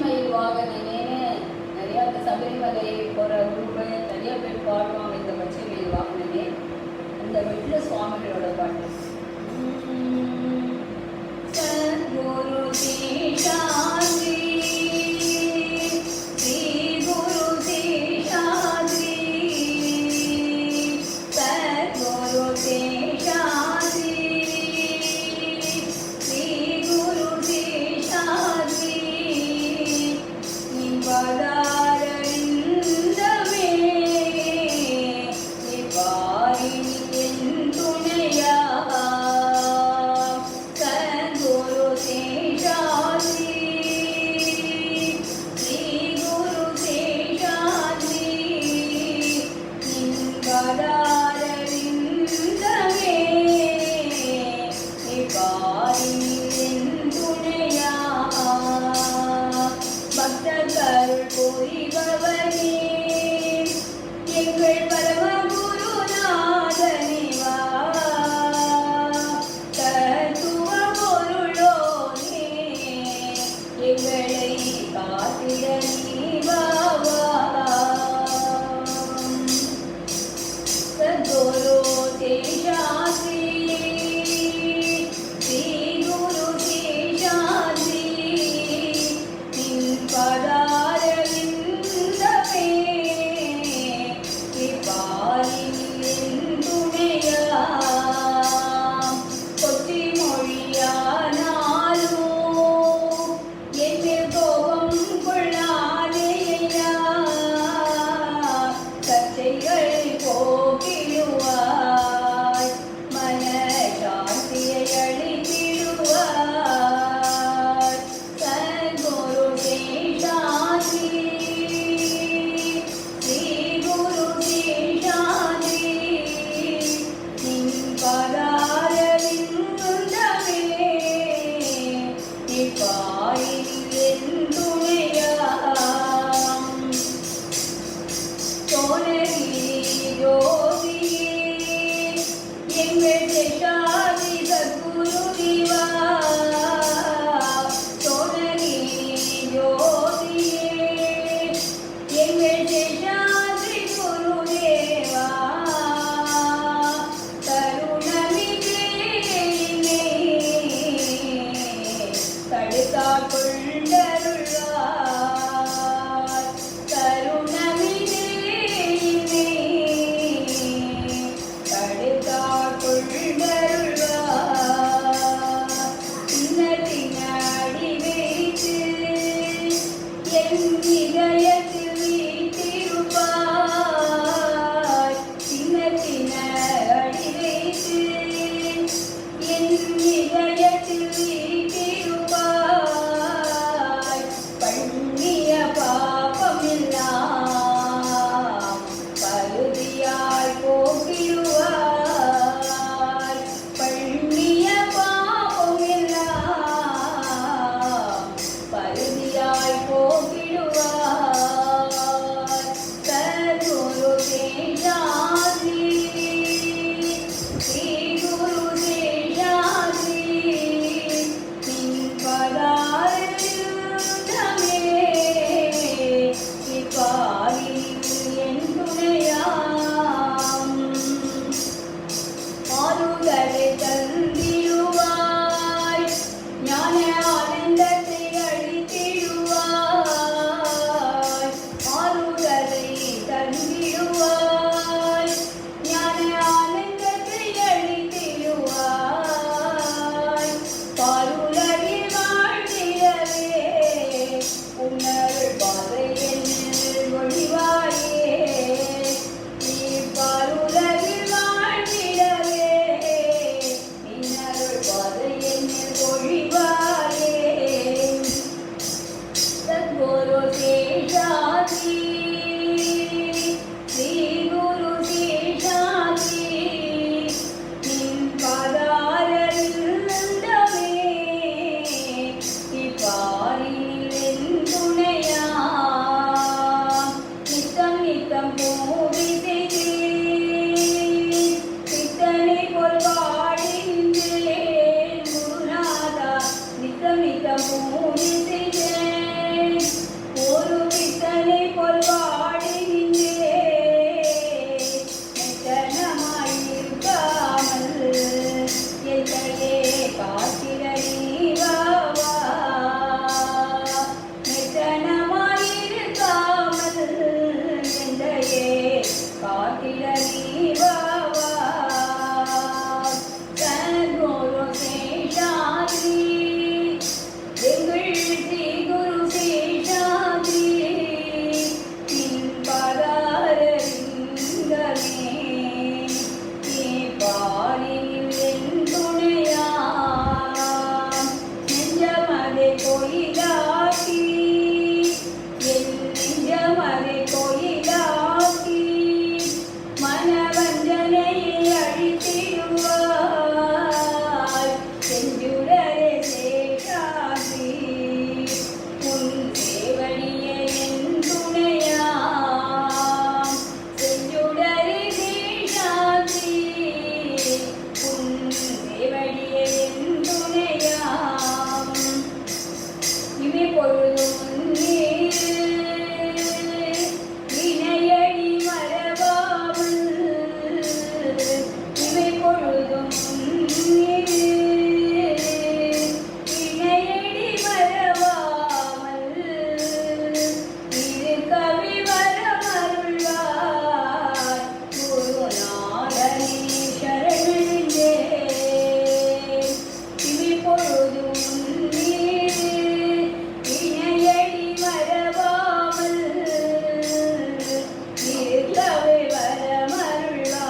மயில் வாகனேன்னு நிறையா இந்த சபரிமலை போகிற குரூப்பு நிறைய பேர் பாடுவாங்க. இந்த பச்சை மயில் வாகனே அந்த வீட்டில் சுவாமிகளோட பாட்டு. சத்குரு சேஷாத்ரி ஸ்ரீ குரு சேஷாத்ரி சத்குரு சேஷாத்ரி ஸ்ரீ குரு சேஷாத்ரி நிபதாரவிந்தமே நிபாரிணி என் துணையா சத்குரு சேஷாத்ரி ஸ்ரீ குரு சேஷாத்ரி நிபதாரவிந்தமே நிபாரிணி என் துணையா பக்தர்கள் புரிபவனே எங்கள் பரம குருநாதனே வா தத்துவ பொருளோனே எங்களை காத்திட நீ வா வா. சத்குரு சேஷாத்ரி ஸ்ரீ குரு சேஷாத்ரி பதாரவிந்தமே நிபாரிணி என் துணையா கொச்சி மொழியானாலும் என்னில் கோபம் கொள்ளாதேயா சர்ச்சைகள் போக்கிடுவாய் மன சாந்தியை அளித்திடுவாய். சத்குரு சேஷாத்ரி ஸ்ரீ குரு சேஷாத்ரி நின் பதாரவிந்தமே நிபாரிணி என் துணையா சோனகிரி ஜோதியே எங்கள் சேஷாத்ரி சத்குரு தேவா சோனகிரி ஜோதியே எங்கள் சேஷாத்ரி குருதேவா கருணமிகே தடுத்தாள் கொண்டருள்வார் கருணமிகே தடுத்தாள் கொண்டருள்வார். இன்னத்தினாடி வைத்து என் இதயத்தில் வீட்டிருப்பாய் சின்னத்தினாடி வைத்து என் இதயத்தில் வீட்டிருப்பாய். பண்ணிய பாபமெல்லாம் பருதியாய் போக்கிடுவாய். பண்ணிய பாபமெல்லாம் பருதியாய் போக்கிடுவாய். சத்குரு சேஷாத்ரி ஸ்ரீ குரு சேஷாத்ரி நின் பதாரவிந்தமே நிபாரிணி என் துணையாம். ஆறுதலை தந்திடுவாய் ஞான ஆனந்தத்தை அளித்திடுவாய். ஆறுதலை தந்திடுவாய் ஞான ஆனந்தத்தை அளித்திடுவாய். பாருலகில் வாழ்ந்திடவே உன்னருள் பாதை என்னில் ஒளிவாயே நீ பாருலகில் வாழ்ந்திடவே நின்னருள் பாதை என்னில் ஒளிவாயே. சத்குரு சேஷாத்ரி ஸ்ரீ குரு சேஷாத்ரி நின் பதாரவிந்தமே நிபாரிணி என் துணையா நித்தம் நித்தம் பூவிசை நித்தனை போல் வாழின்றேன் குருநாதா நித்தம் நித்தம் பூவிசை எங்கள் ஸ்ரீ குரு சேஷாத்ரி நின் பாதாரவிந்தமே நீ பாரினில் என் துணையாம் நெஞ்சமதை கோயிலாக்கி என் நெஞ்சமதை கோயிலாக்கி மனவஞ்சனையை அழித்திடுவாய் செஞ்சுடரே சேஷாத்ரி உன் சேவடியே என் துணையாம் செஞ்சுடரே சேஷாத்ரி உன் சேவடியே என் துணையாம் இவை பொழுதும் வினையடி மறவாமல் இவை பொழுதும் வினையடி மறவாமல் இருக்கவே வரமருள்வாய் குருநாதனே சரணடைந்தேன் இவை பொழுதும் வினையடி மறவாமல் இருக்கவே வரமருள்வாய்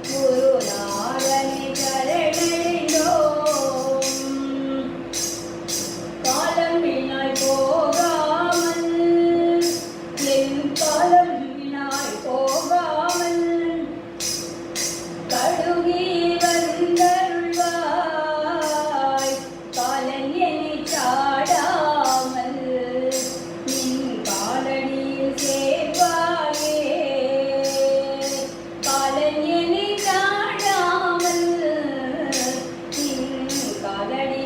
குருநாதனே சரணடைந்தோம் காலம் வீணாய் போகாமல் என் காலம் வீணாய் போகாமல் கடுகி வந்தருள்வாய் காலன் என்னை சாடாமல் நின் காலடியில் சேர்வாயே காலன் என்னை சாடாமல் நின் காலடி